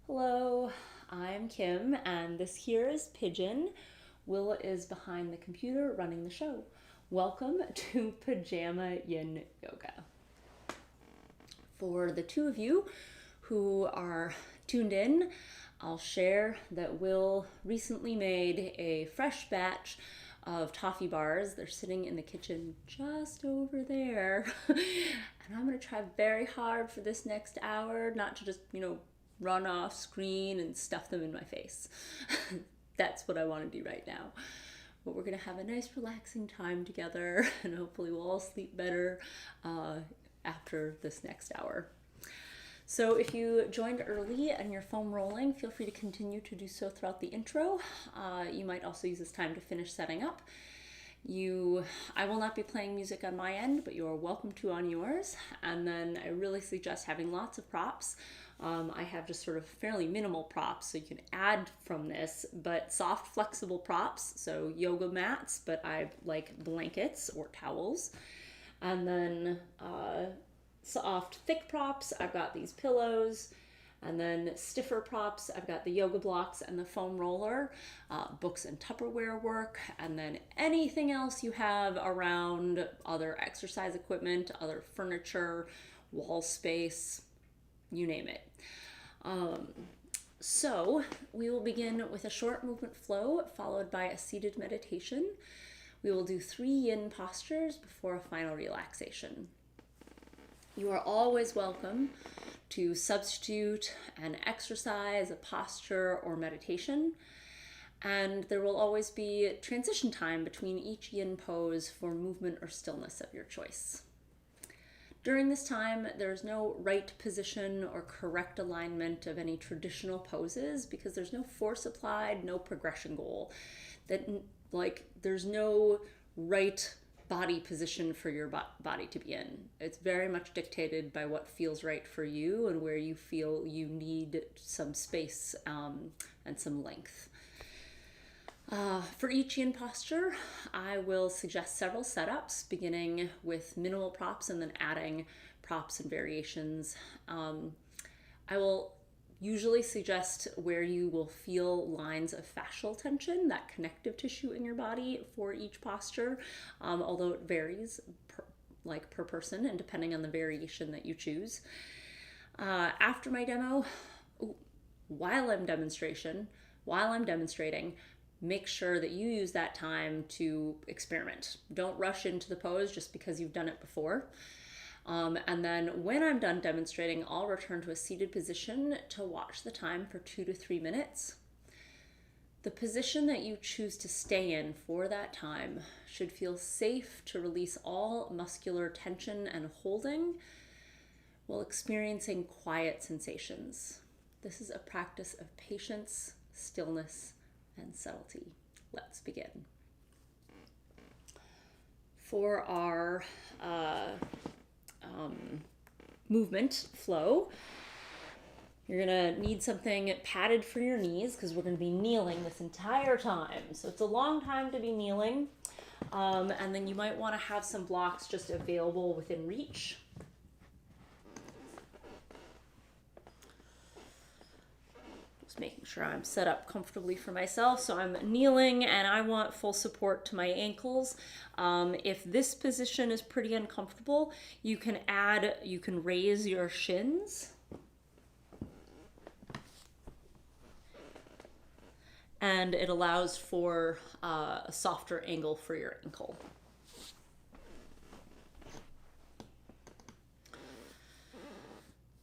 Hello, I'm Kim, and this here is Pigeon. Will is behind the computer running the show. Welcome to Pajama Yin Yoga. For the two of you who are tuned in, I'll share that Will recently made a fresh batch of toffee bars. They're sitting in the kitchen just over there. And I'm going to try very hard for this next hour not to just, run off screen and stuff them in my face. That's what I want to do right now. But we're going to have a nice relaxing time together, and hopefully we'll all sleep better after this next hour. So if you joined early and you're foam rolling, feel free to continue to do so throughout the intro. You might also use this time to finish setting up. I will not be playing music on my end, but you are welcome to on yours. And then I really suggest having lots of props. I have just sort of fairly minimal props, so you can add from this, but soft, flexible props, so yoga mats, but I like blankets or towels. And then soft, thick props, I've got these pillows. And then stiffer props, I've got the yoga blocks and the foam roller, books and Tupperware work, and then anything else you have around, other exercise equipment, other furniture, wall space, you name it. So we will begin with a short movement flow followed by a seated meditation. We will do 3 yin postures before a final relaxation. You are always welcome to substitute an exercise, a posture, or meditation. And there will always be transition time between each yin pose for movement or stillness of your choice. During this time, there's no right position or correct alignment of any traditional poses because there's no force applied, no progression goal. There's no right body position for your body to be in. It's very much dictated by what feels right for you and where you feel you need some space and some length. For each yin posture, I will suggest several setups, beginning with minimal props and then adding props and variations. I will usually suggest where you will feel lines of fascial tension, that connective tissue in your body for each posture, although it varies per person and depending on the variation that you choose. After my demo, while I'm demonstrating, make sure that you use that time to experiment. Don't rush into the pose just because you've done it before. And then when I'm done demonstrating, I'll return to a seated position to watch the time for 2 to 3 minutes. The position that you choose to stay in for that time should feel safe to release all muscular tension and holding while experiencing quiet sensations. This is a practice of patience, stillness, and subtlety. Let's begin. For our movement flow, you're gonna need something padded for your knees because we're gonna be kneeling this entire time. So it's a long time to be kneeling. And then you might want to have some blocks just available within reach. Making sure I'm set up comfortably for myself. So I'm kneeling and I want full support to my ankles. If this position is pretty uncomfortable, you can raise your shins. And it allows for a softer angle for your ankle.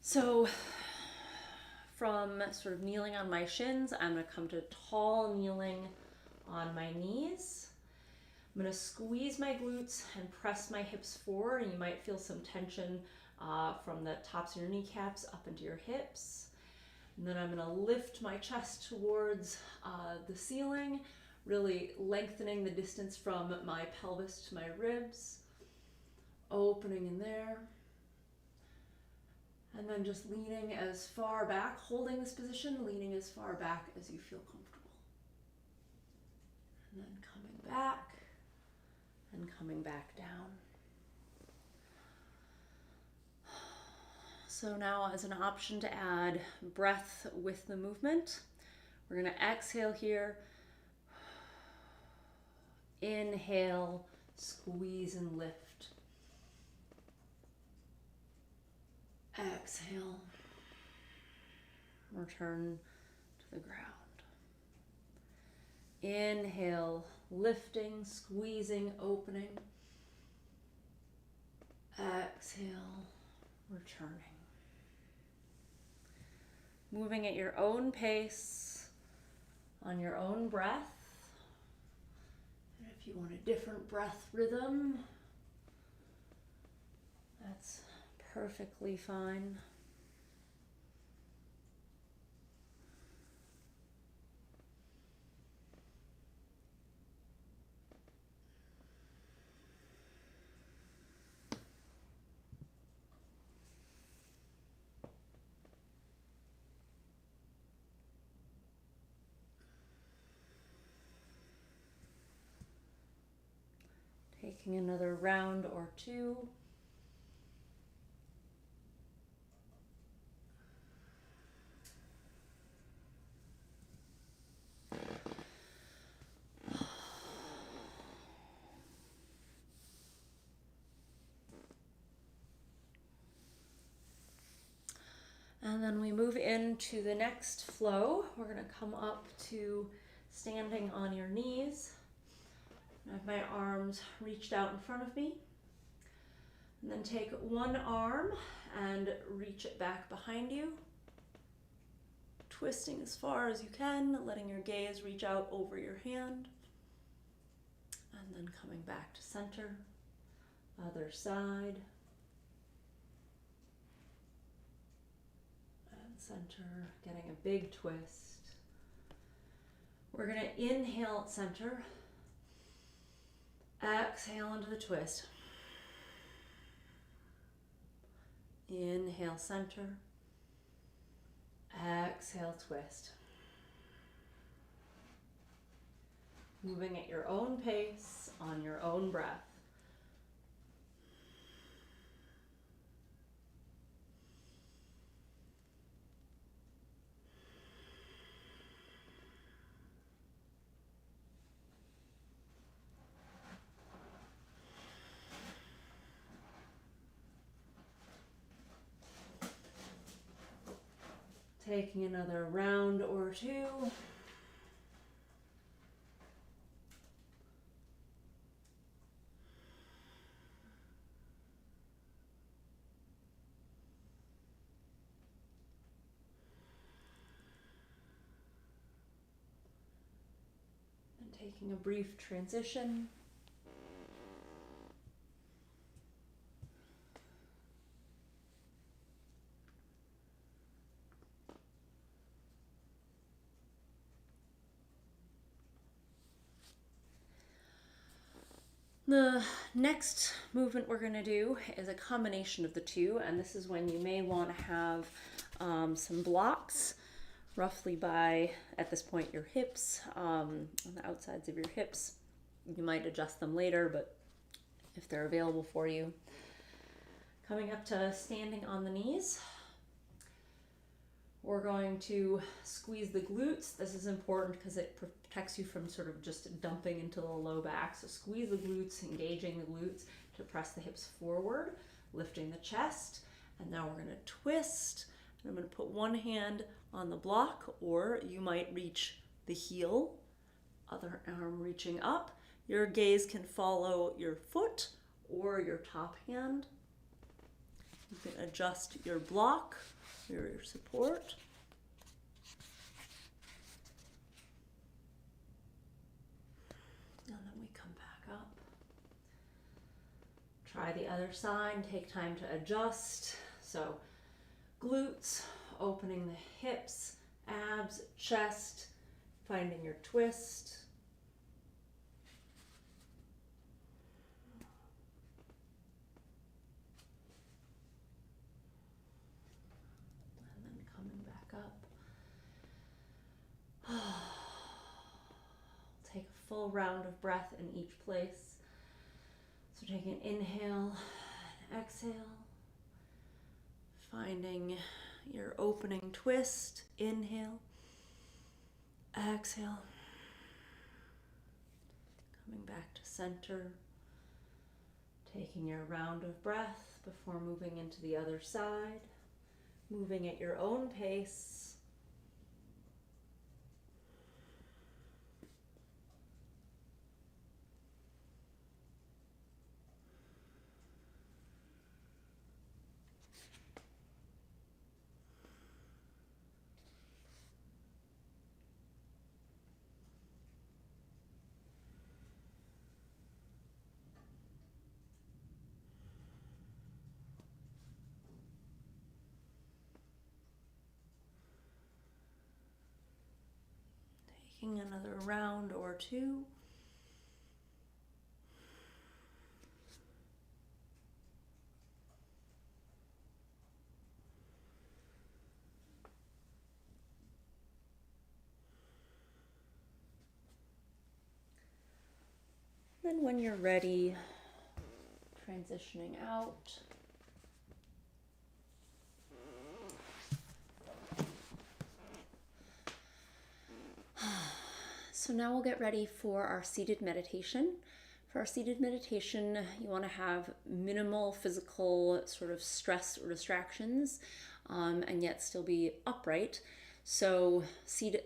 So from sort of kneeling on my shins, I'm going to come to tall kneeling on my knees. I'm going to squeeze my glutes and press my hips forward, and you might feel some tension from the tops of your kneecaps up into your hips. And then I'm going to lift my chest towards the ceiling, really lengthening the distance from my pelvis to my ribs, opening in there. And then just leaning as far back, holding this position, leaning as far back as you feel comfortable. And then coming back and coming back down. So now, as an option to add breath with the movement, we're going to exhale here. Inhale, squeeze and lift. Exhale, return to the ground. Inhale, lifting, squeezing, opening. Exhale, returning. Moving at your own pace, on your own breath. And if you want a different breath rhythm, that's perfectly fine. Taking another round or two. And then we move into the next flow. We're going to come up to standing on your knees. I have my arms reached out in front of me. And then take one arm and reach it back behind you. Twisting as far as you can, letting your gaze reach out over your hand. And then coming back to center. Other side. And center, getting a big twist. We're going to inhale at center. Exhale into the twist. Inhale, center. Exhale, twist. Moving at your own pace, on your own breath. Taking another round or two. And taking a brief transition. The next movement we're going to do is a combination of the two, and this is when you may want to have some blocks, roughly by, at this point, your hips, on the outsides of your hips. You might adjust them later, but if they're available for you. Coming up to standing on the knees. We're going to squeeze the glutes. This is important because it protects you from sort of just dumping into the low back. So squeeze the glutes, engaging the glutes to press the hips forward, lifting the chest. And now we're going to twist. And I'm going to put one hand on the block, or you might reach the heel, other arm reaching up. Your gaze can follow your foot or your top hand. You can adjust your block, your support. And then we come back up. Try the other side, take time to adjust. So glutes, opening the hips, abs, chest, finding your twist. Take a full round of breath in each place. So take an inhale and exhale. Finding your opening twist. Inhale, exhale. Coming back to center. Taking your round of breath before moving into the other side. Moving at your own pace. Taking another round or two. Then when you're ready, transitioning out. So now we'll get ready for our seated meditation. For our seated meditation, you want to have minimal physical sort of stress or distractions, and yet still be upright. So seated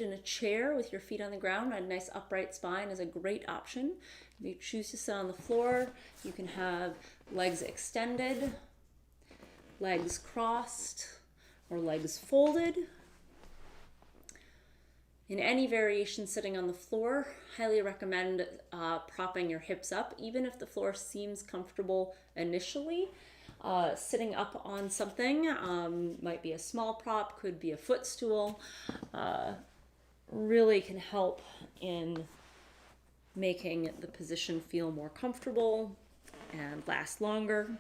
in a chair with your feet on the ground, a nice upright spine is a great option. If you choose to sit on the floor, you can have legs extended, legs crossed, or legs folded. In any variation sitting on the floor, highly recommend propping your hips up, even if the floor seems comfortable initially. Sitting up on something, might be a small prop, could be a footstool, really can help in making the position feel more comfortable and last longer.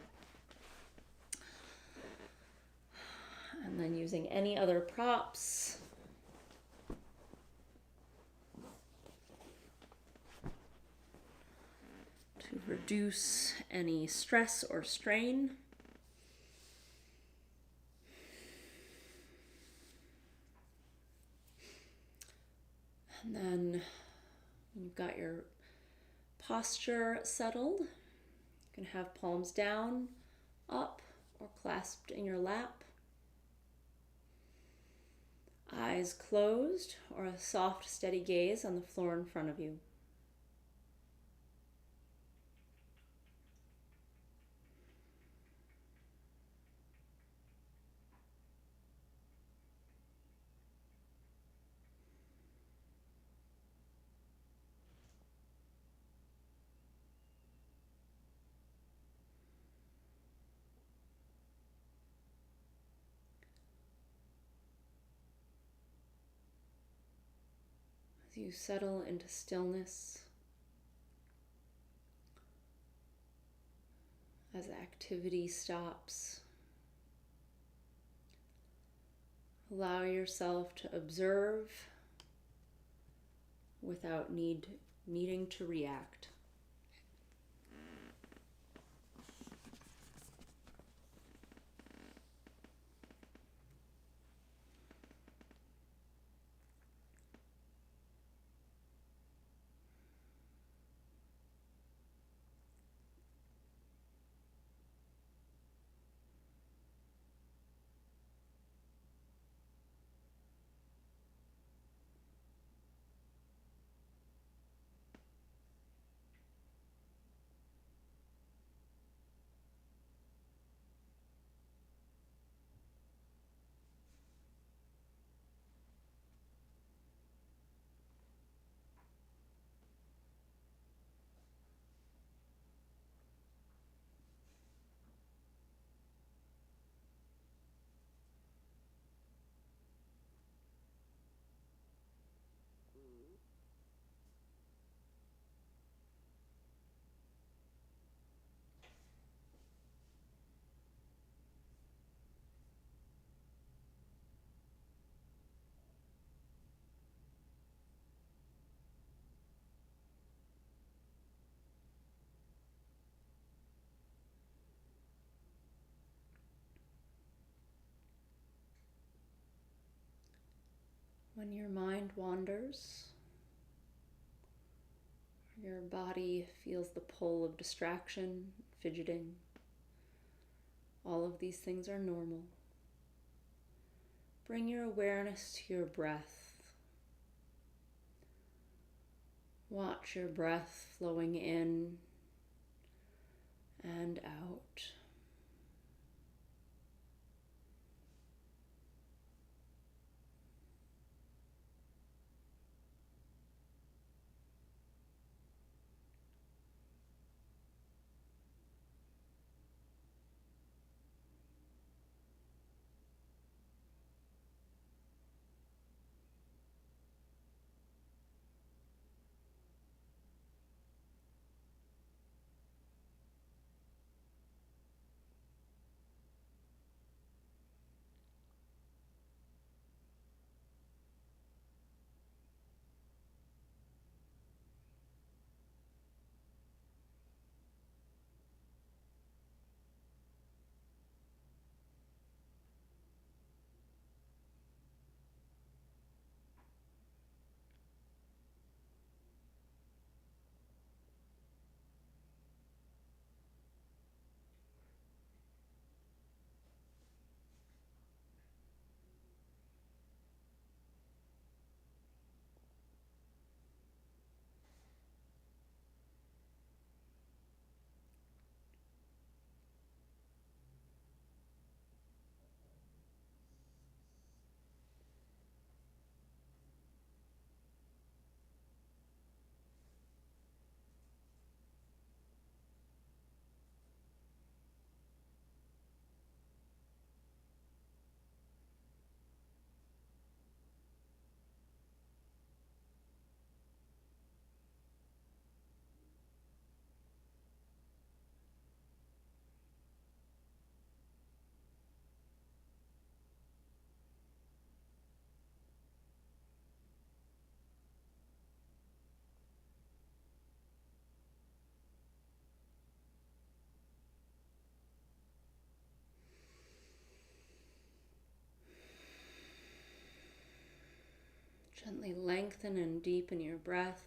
And then using any other props. To reduce any stress or strain. And then when you've got your posture settled, you can have palms down, up, or clasped in your lap. Eyes closed, or a soft, steady gaze on the floor in front of you. As you settle into stillness, as activity stops, allow yourself to observe without needing to react. When your mind wanders, your body feels the pull of distraction, fidgeting, all of these things are normal. Bring your awareness to your breath. Watch your breath flowing in and out. Gently lengthen and deepen your breath.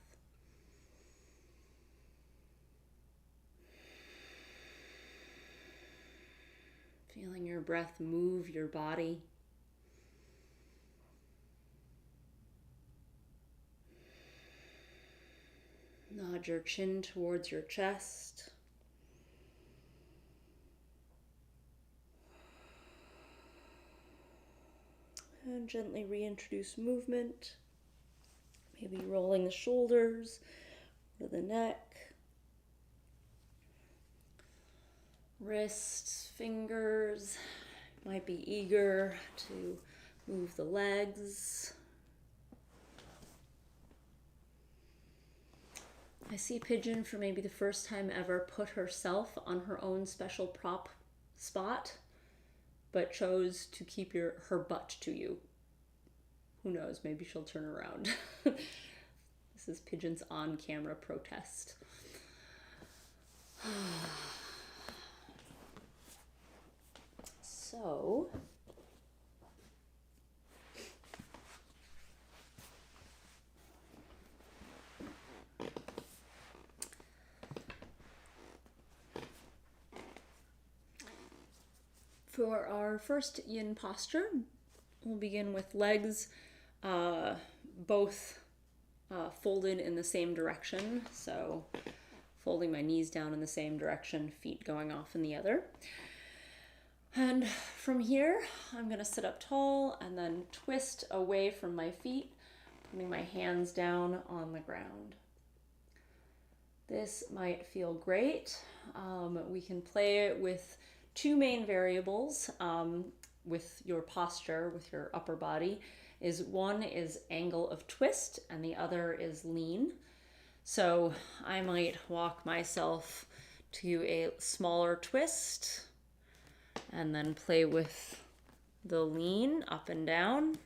Feeling your breath move your body. Nod your chin towards your chest. And gently reintroduce movement. Maybe rolling the shoulders or the neck. Wrists, fingers. Might be eager to move the legs. I see Pigeon, for maybe the first time ever, put herself on her own special prop spot, but chose to keep her butt to you. Who knows, maybe she'll turn around. This is Pigeon's on-camera protest. So, for our first yin posture, we'll begin with legs both folded in the same direction. So folding my knees down in the same direction, feet going off in the other. And from here, I'm going to sit up tall and then twist away from my feet, putting my hands down on the ground. This might feel great. We can play with two main variables with your posture, with your upper body. One is angle of twist and the other is lean. So I might walk myself to a smaller twist and then play with the lean up and down.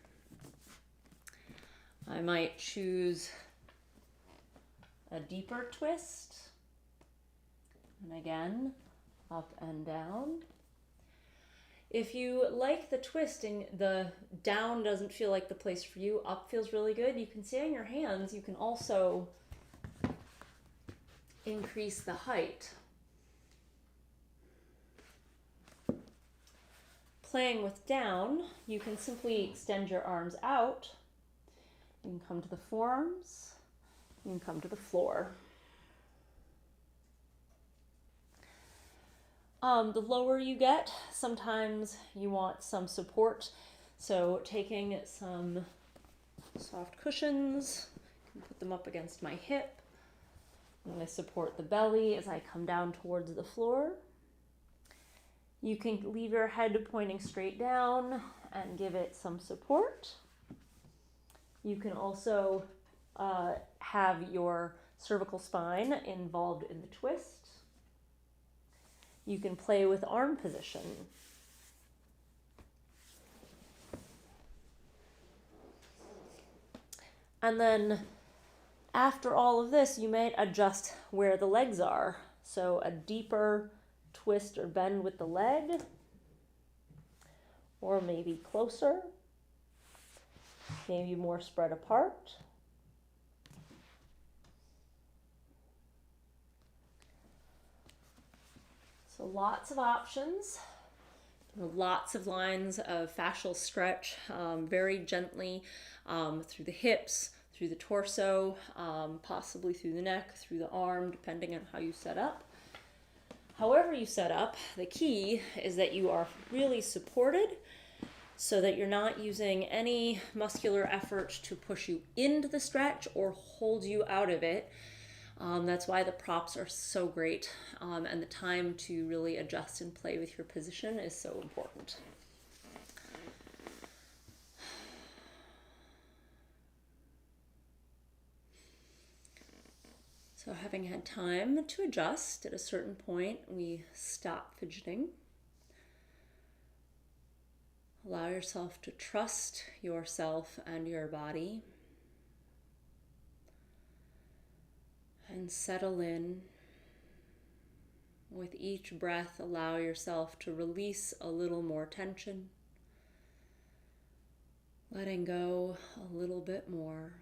I might choose a deeper twist, and again, up and down. If you like the twist and the down doesn't feel like the place for you, up feels really good, you can stay on your hands. You can also increase the height. Playing with down, you can simply extend your arms out. You can come to the forearms. You can come to the floor. The lower you get, sometimes you want some support. So taking some soft cushions, I can put them up against my hip. I'm going to support the belly as I come down towards the floor. You can leave your head pointing straight down and give it some support. You can also have your cervical spine involved in the twist. You can play with arm position. And then after all of this, you may adjust where the legs are. So a deeper twist or bend with the leg, or maybe closer, maybe more spread apart. So lots of options, lots of lines of fascial stretch, very gently through the hips, through the torso, possibly through the neck, through the arm, depending on how you set up. However you set up, the key is that you are really supported so that you're not using any muscular effort to push you into the stretch or hold you out of it. That's why the props are so great, and the time to really adjust and play with your position is so important. So having had time to adjust, at a certain point, we stop fidgeting. Allow yourself to trust yourself and your body. And settle in. With each breath, allow yourself to release a little more tension. Letting go a little bit more.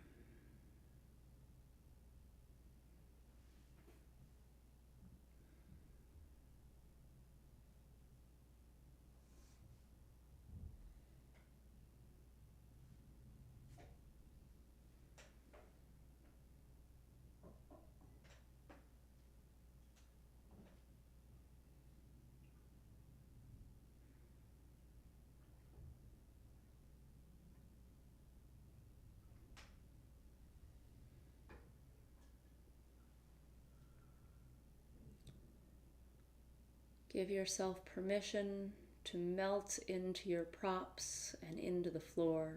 Give yourself permission to melt into your props and into the floor.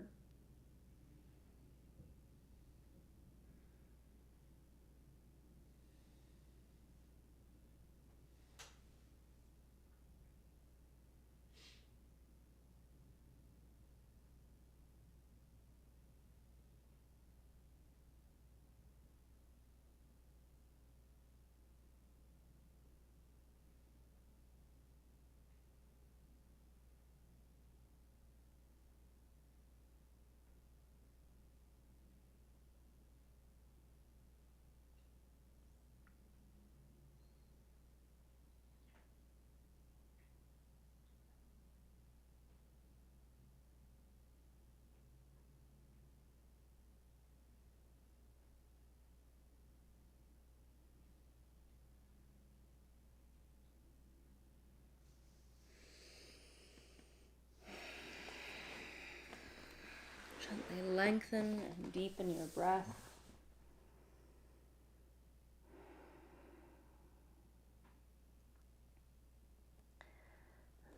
Gently lengthen and deepen your breath.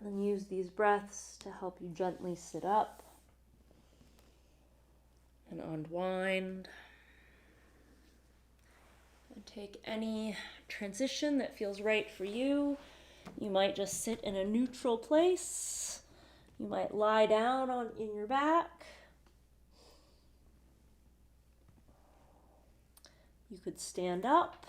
And use these breaths to help you gently sit up and unwind. And take any transition that feels right for you. You might just sit in a neutral place. You might lie down in your back. You could stand up.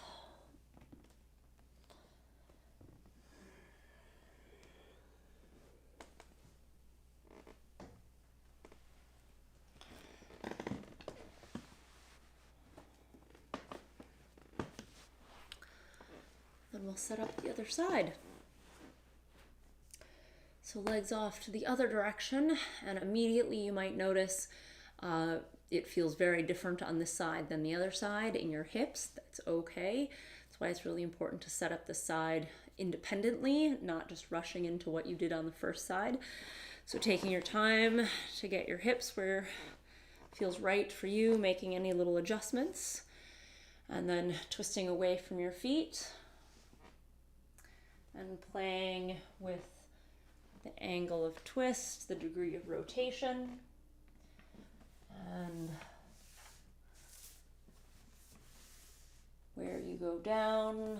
we'll set up the other side. So legs off to the other direction, and immediately you might notice it feels very different on this side than the other side in your hips. That's okay. That's why it's really important to set up the side independently, not just rushing into what you did on the first side. So taking your time to get your hips where it feels right for you, making any little adjustments, and then twisting away from your feet and playing with the angle of twist, the degree of rotation, and where you go down,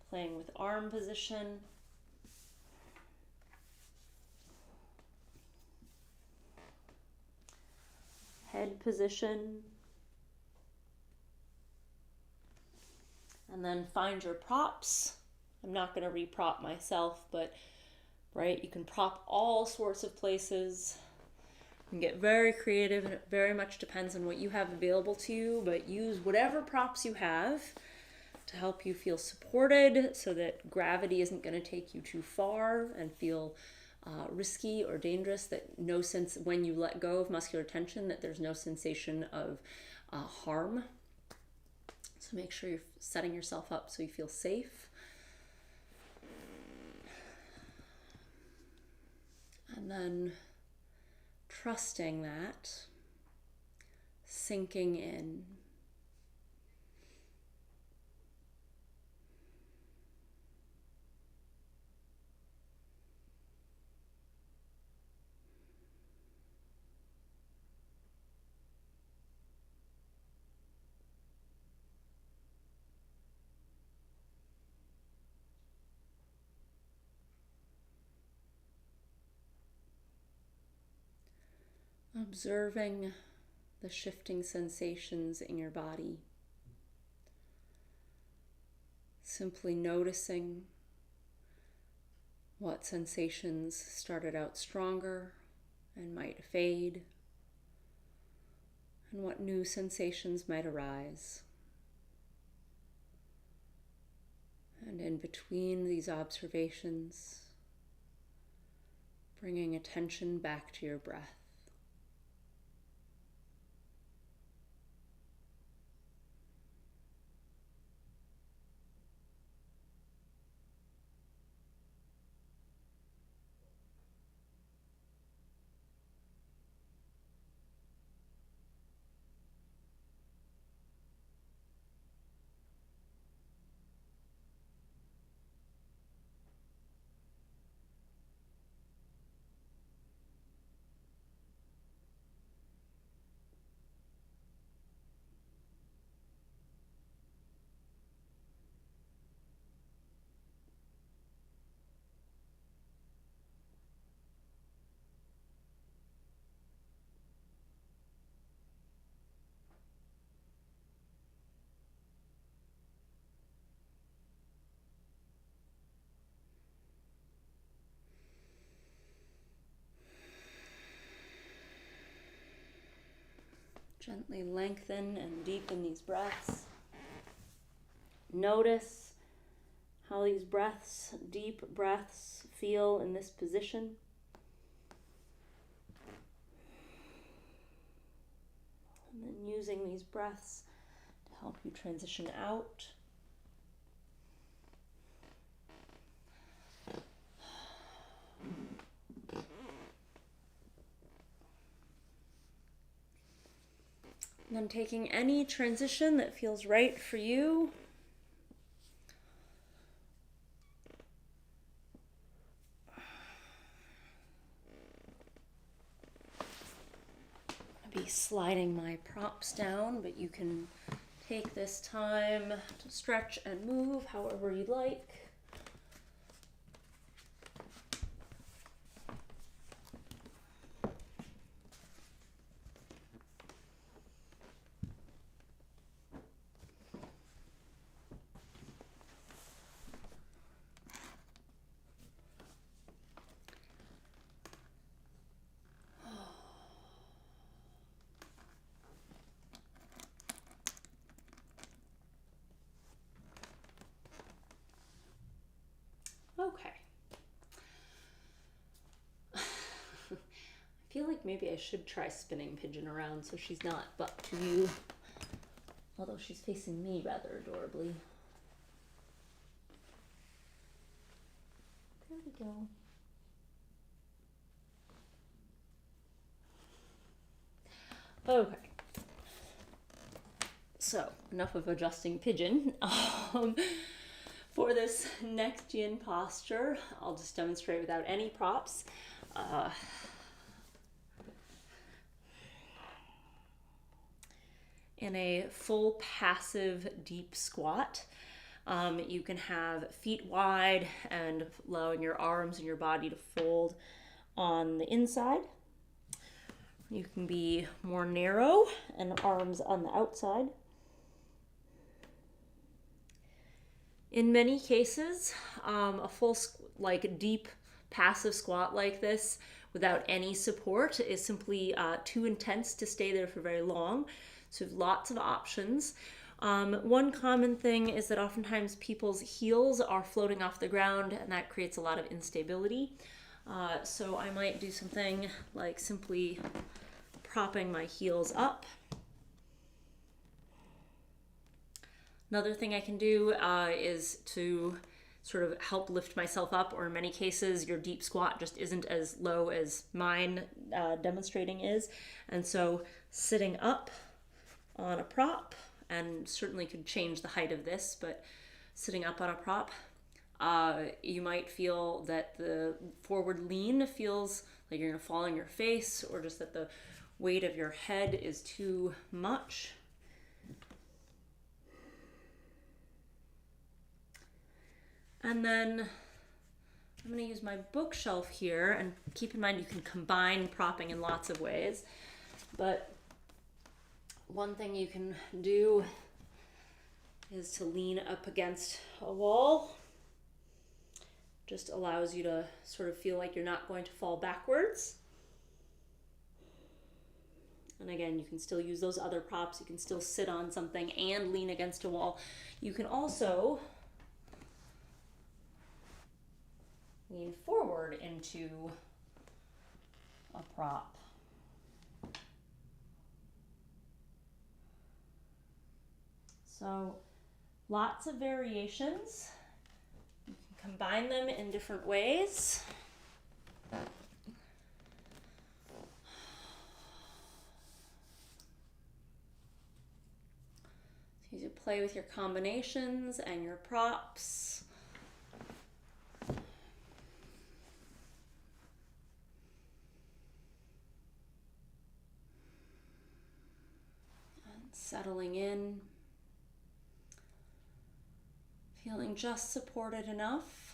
playing with arm position, head position, and then find your props. I'm not going to re-prop myself, but right, you can prop all sorts of places. You can get very creative, and it very much depends on what you have available to you, but use whatever props you have to help you feel supported so that gravity isn't going to take you too far and feel risky or dangerous, that no sense when you let go of muscular tension that there's no sensation of harm. So make sure you're setting yourself up so you feel safe. And then trusting that, sinking in. Observing the shifting sensations in your body. Simply noticing what sensations started out stronger and might fade, and what new sensations might arise. And in between these observations, bringing attention back to your breath. Gently lengthen and deepen these breaths. Notice how these breaths, deep breaths, feel in this position. And then using these breaths to help you transition out. And then taking any transition that feels right for you. I'll be sliding my props down, but you can take this time to stretch and move however you'd like. like maybe I should try spinning Pigeon around so she's not butt to you. Although she's facing me rather adorably. There we go. Okay. So, enough of adjusting Pigeon. For this next yin posture, I'll just demonstrate without any props. In a full passive deep squat, you can have feet wide and allowing your arms and your body to fold on the inside. You can be more narrow and arms on the outside. In many cases, a full deep passive squat like this without any support is simply too intense to stay there for very long. So we have lots of options. One common thing is that oftentimes people's heels are floating off the ground, and that creates a lot of instability. So I might do something like simply propping my heels up. Another thing I can do is to sort of help lift myself up, or in many cases your deep squat just isn't as low as mine demonstrating is. And so sitting up on a prop, and certainly could change the height of this, but sitting up on a prop, you might feel that the forward lean feels like you're going to fall on your face, or just that the weight of your head is too much. And then I'm going to use my bookshelf here, and keep in mind you can combine propping in lots of ways, but one thing you can do is to lean up against a wall. Just allows you to sort of feel like you're not going to fall backwards. And again, you can still use those other props. You can still sit on something and lean against a wall. You can also lean forward into a prop. So lots of variations. You can combine them in different ways. So you play with your combinations and your props. Settling in, feeling just supported enough,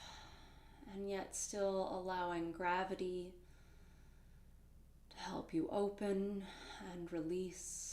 and yet still allowing gravity to help you open and release.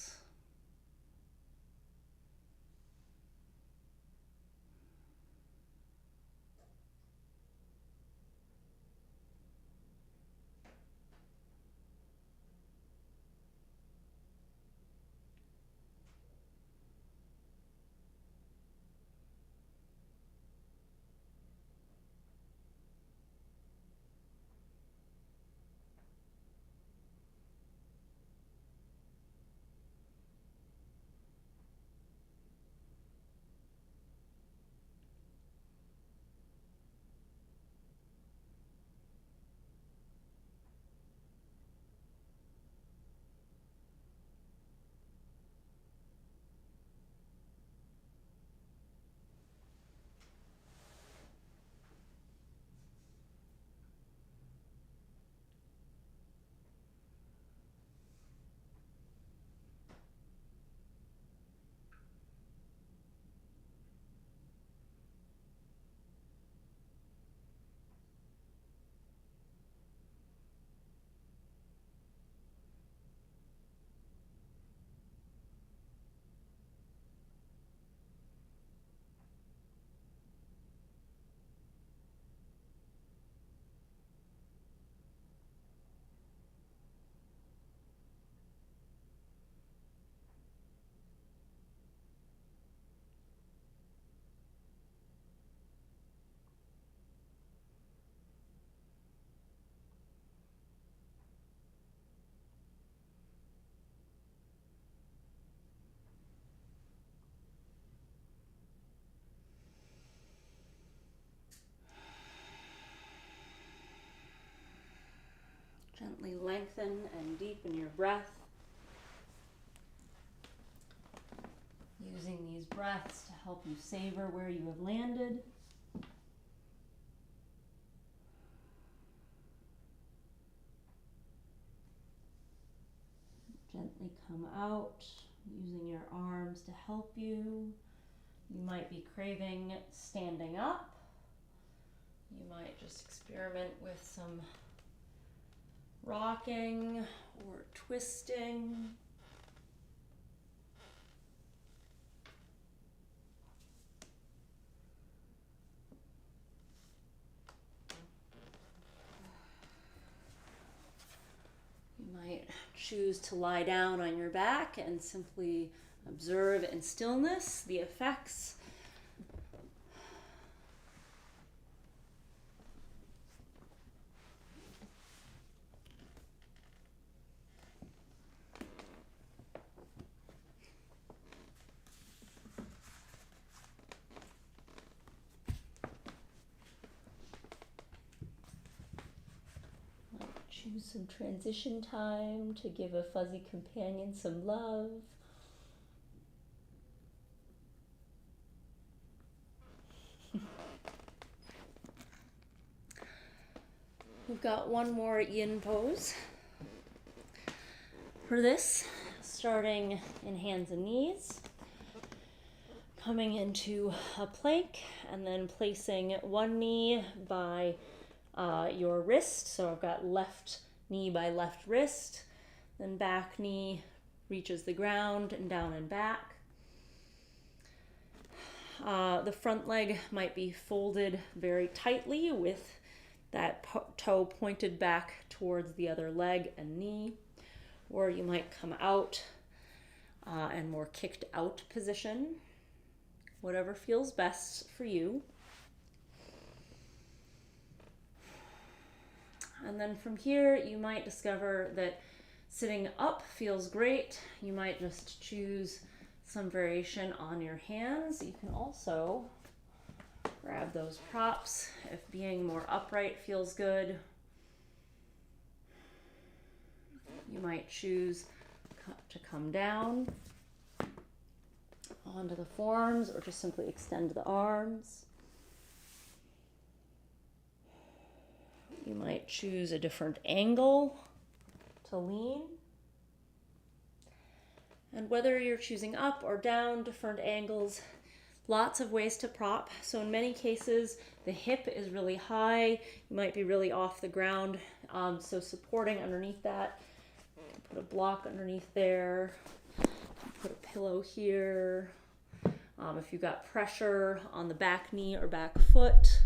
Gently lengthen and deepen your breath. Using these breaths to help you savor where you have landed. Gently come out, using your arms to help you. You might be craving standing up. You might just experiment with some rocking or twisting. You might choose to lie down on your back and simply observe in stillness the effects. Choose some transition time to give a fuzzy companion some love. We've got one more yin pose. For this, starting in hands and knees, coming into a plank, and then placing one knee by your wrist. So I've got left knee by left wrist, then back knee reaches the ground and down and back. The front leg might be folded very tightly with that toe pointed back towards the other leg and knee, or you might come out and more kicked out position, whatever feels best for you. And then from here, you might discover that sitting up feels great. You might just choose some variation on your hands. You can also grab those props if being more upright feels good. You might choose to come down onto the forearms or just simply extend the arms. You might choose a different angle to lean. And whether you're choosing up or down, different angles, lots of ways to prop. So in many cases, the hip is really high. You might be really off the ground. So supporting underneath that, put a block underneath there, put a pillow here. If you've got pressure on the back knee or back foot,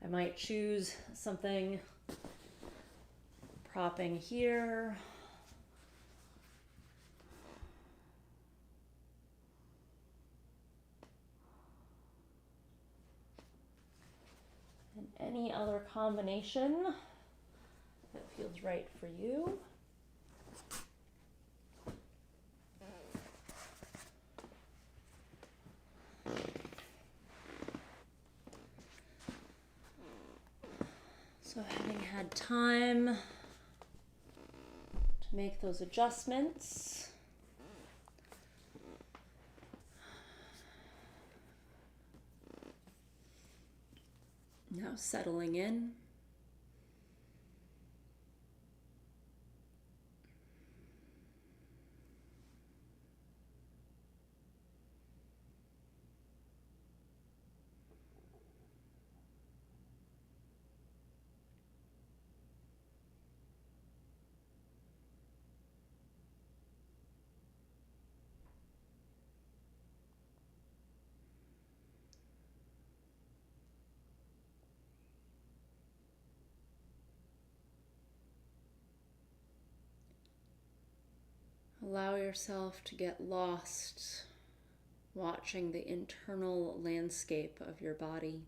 I might choose something propping here. And any other combination that feels right for you. So having had time to make those adjustments, now settling in. Allow yourself to get lost watching the internal landscape of your body.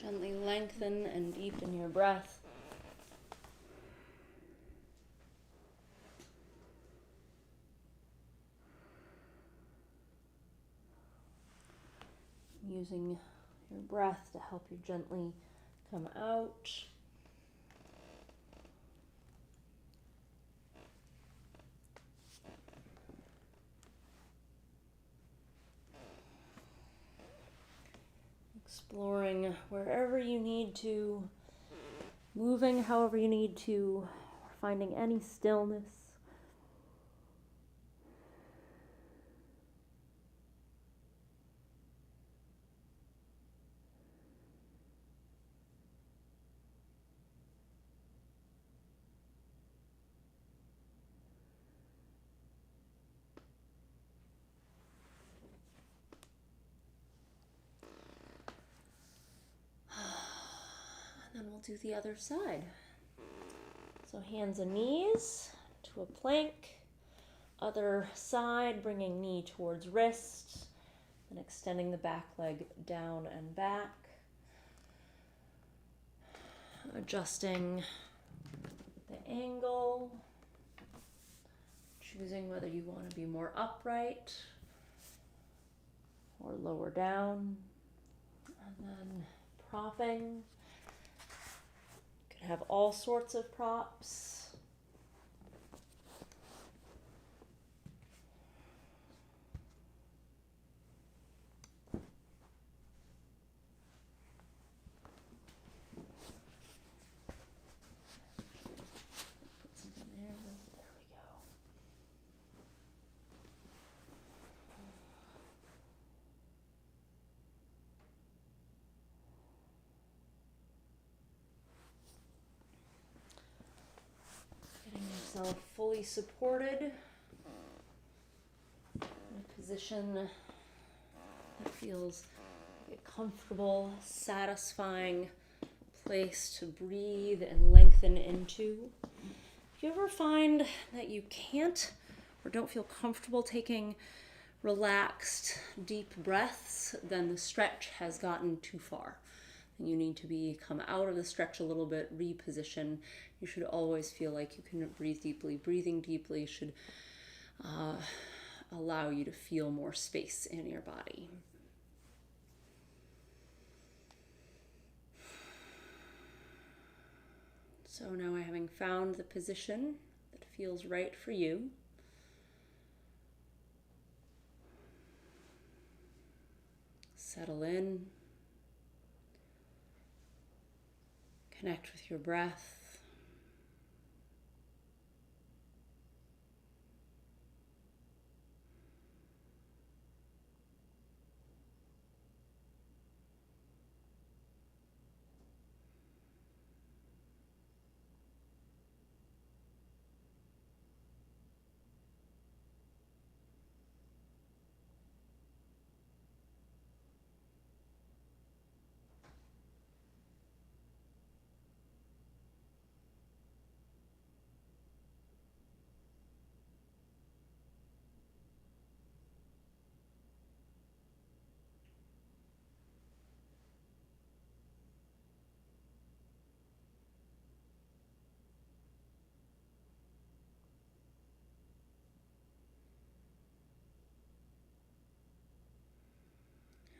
Gently lengthen and deepen your breath. Using your breath to help you gently come out. Exploring wherever you need to, moving however you need to, finding any stillness. And then we'll do the other side. So hands and knees to a plank. Other side, bringing knee towards wrist, and extending the back leg down and back. Adjusting the angle. Choosing whether you want to be more upright or lower down. And then propping. You can have all sorts of props. Put something there. There we go. Getting yourself fully supported in a position that feels like a comfortable, satisfying place to breathe and lengthen into. If you ever find that you can't or don't feel comfortable taking relaxed, deep breaths, then the stretch has gotten too far. You need to come out of the stretch a little bit, reposition. You should always feel like you can breathe deeply. Breathing deeply should allow you to feel more space in your body. So now, having found the position that feels right for you, settle in, connect with your breath.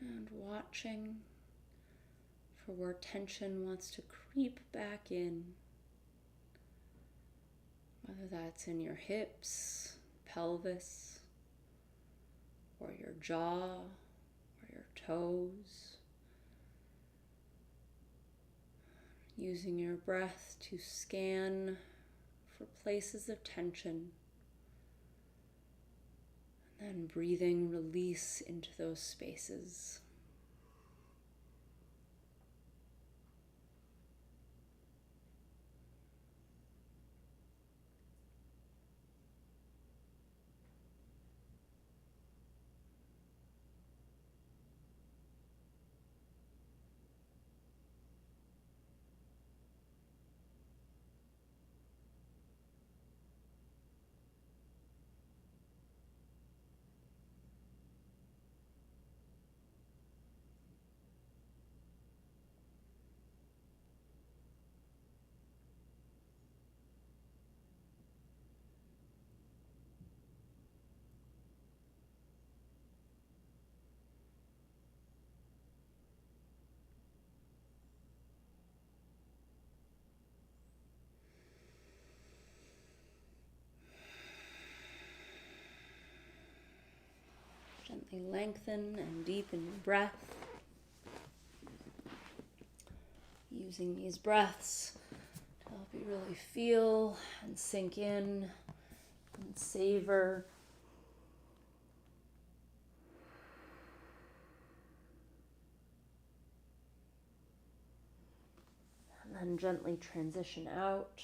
And watching for where tension wants to creep back in. Whether that's in your hips, pelvis, or your jaw, or your toes. Using your breath to scan for places of tension. And then breathing release into those spaces. Lengthen and deepen your breath. Using these breaths to help you really feel and sink in and savor. And then gently transition out.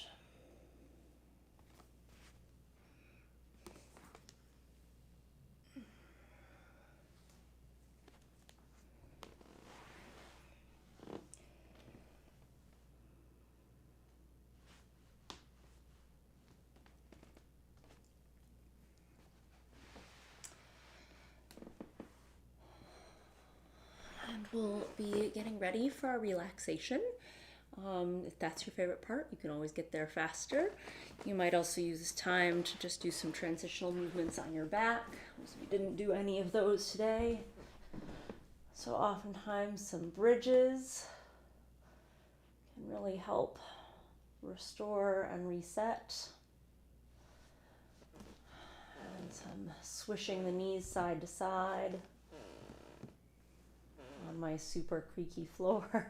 And we'll be getting ready for our relaxation. If that's your favorite part, you can always get there faster. You might also use this time to just do some transitional movements on your back. So we didn't do any of those today. So oftentimes some bridges can really help restore and reset. And some swishing the knees side to side on my super creaky floor.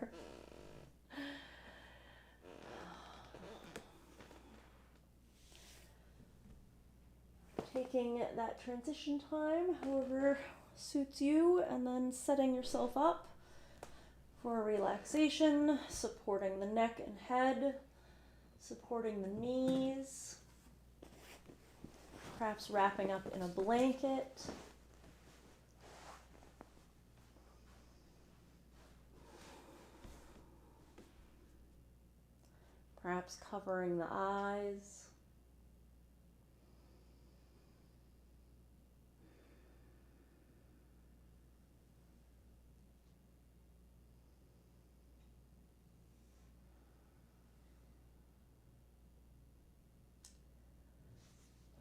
Taking that transition time, however suits you, and then setting yourself up for relaxation, supporting the neck and head, supporting the knees, perhaps wrapping up in a blanket. Perhaps covering the eyes.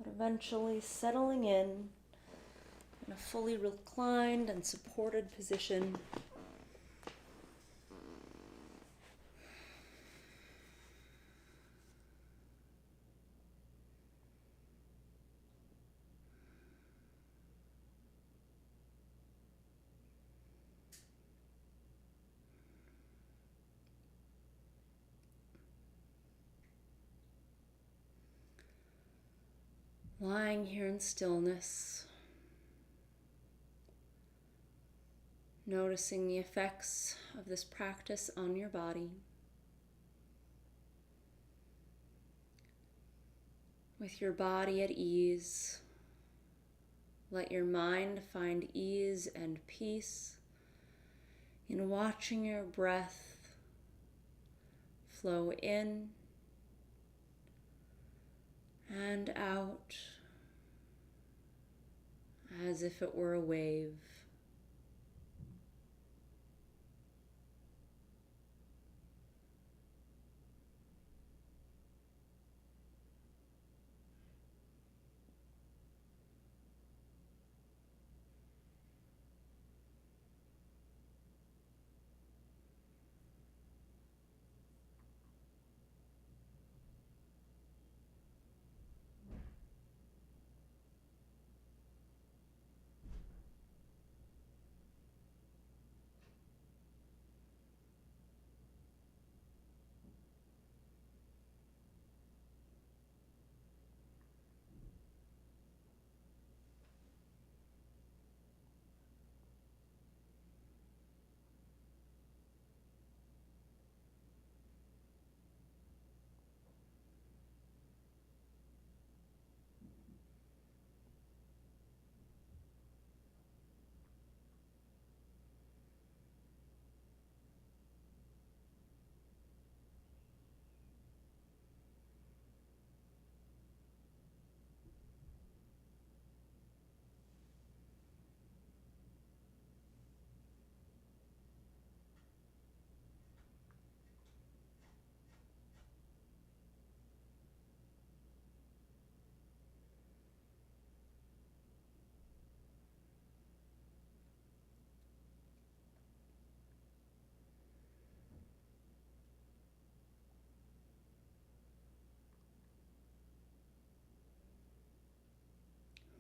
But eventually settling in a fully reclined and supported position. Lying here in stillness, noticing the effects of this practice on your body. With your body at ease, let your mind find ease and peace in watching your breath flow in and out as if it were a wave.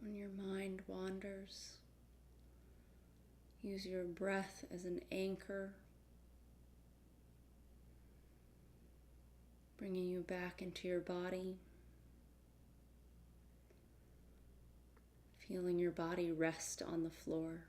When your mind wanders, Use your breath as an anchor, bringing you back into your body. Feeling your body rest on the floor.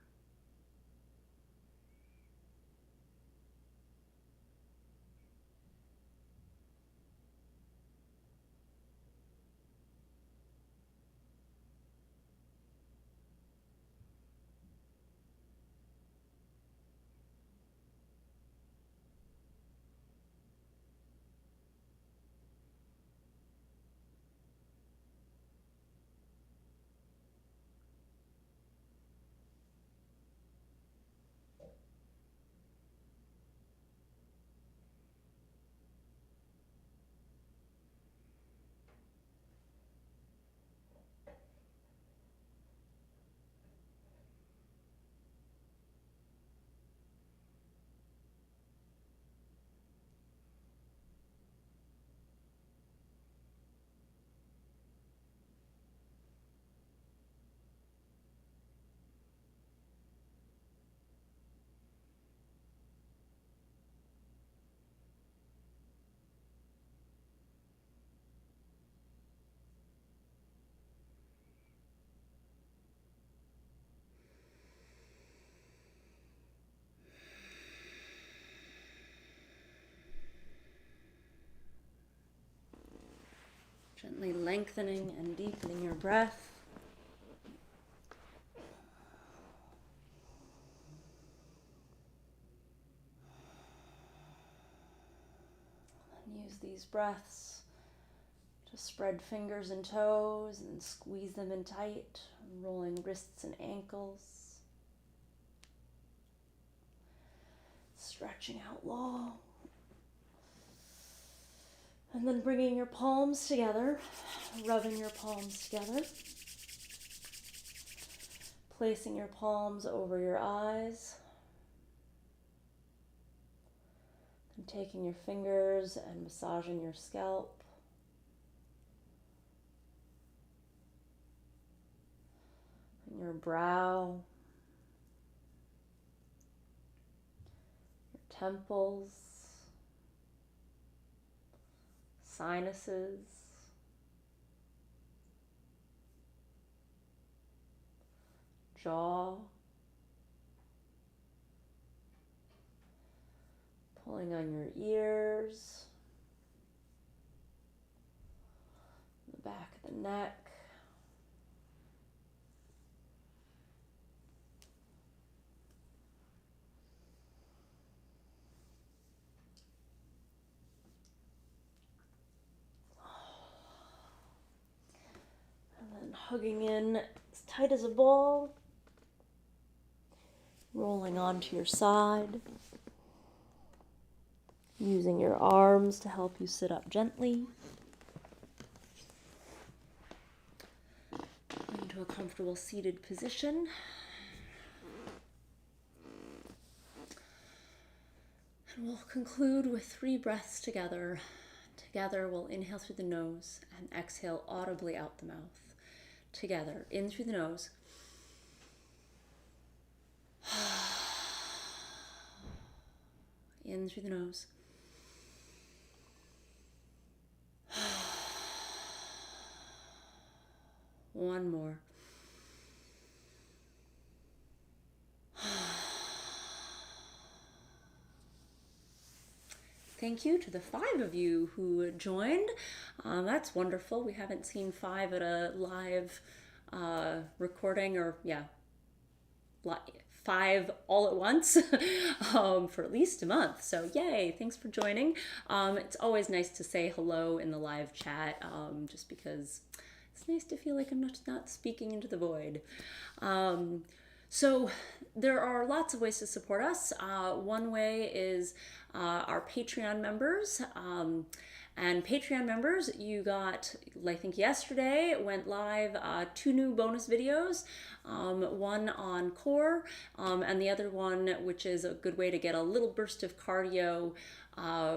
Gently lengthening and deepening your breath. And use these breaths to spread fingers and toes and squeeze them in tight, rolling wrists and ankles. Stretching out long. And then bringing your palms together, rubbing your palms together. Placing your palms over your eyes. And taking your fingers and massaging your scalp. And your brow. Your temples. Sinuses, jaw, pulling on your ears, the back of the neck, hugging in as tight as a ball, rolling onto your side, using your arms to help you sit up gently into a comfortable seated position. And we'll conclude with 3 breaths together. Together, we'll inhale through the nose and exhale audibly out the mouth. Together, in through the nose. In through the nose. One more. Thank you to the 5 of you who joined. That's wonderful. We haven't seen 5 at a live recording, or 5 all at once for at least a month. So yay, thanks for joining. It's always nice to say hello in the live chat, just because it's nice to feel like I'm not speaking into the void. So there are lots of ways to support us. One way is our Patreon members. And Patreon members, you got, I think yesterday, went live 2 new bonus videos. One on core, and the other one, which is a good way to get a little burst of cardio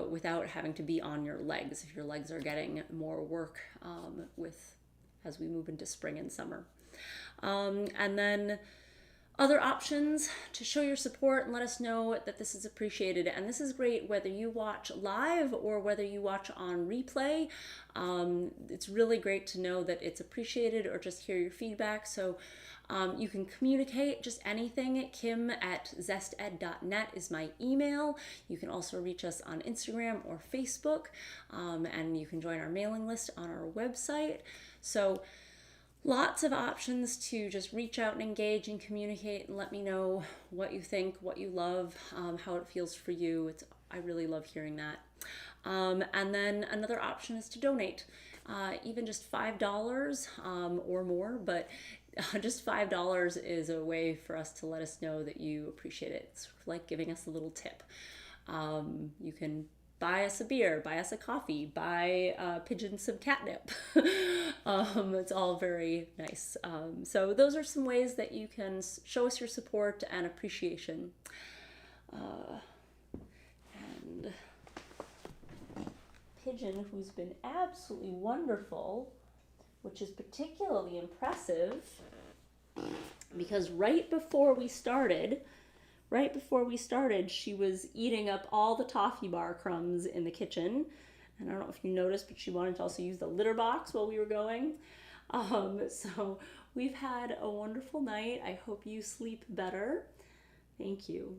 without having to be on your legs, if your legs are getting more work as we move into spring and summer. And then other options to show your support and let us know that this is appreciated. And this is great whether you watch live or whether you watch on replay. It's really great to know that it's appreciated or just hear your feedback. So you can communicate just anything. Kym@zested.net is my email. You can also reach us on Instagram or Facebook, and you can join our mailing list on our website. So lots of options to just reach out and engage and communicate and let me know what you think, what you love, how it feels for you. I really love hearing that. And then another option is to donate, even just $5 or more, but just $5 is a way for us to let us know that you appreciate it. It's like giving us a little tip. You can buy us a beer, buy us a coffee, buy Pigeon some catnip. It's all very nice. So those are some ways that you can show us your support and appreciation. And Pigeon, who's been absolutely wonderful, which is particularly impressive because right before we started, she was eating up all the toffee bar crumbs in the kitchen. And I don't know if you noticed, but she wanted to also use the litter box while we were going. So we've had a wonderful night. I hope you sleep better. Thank you.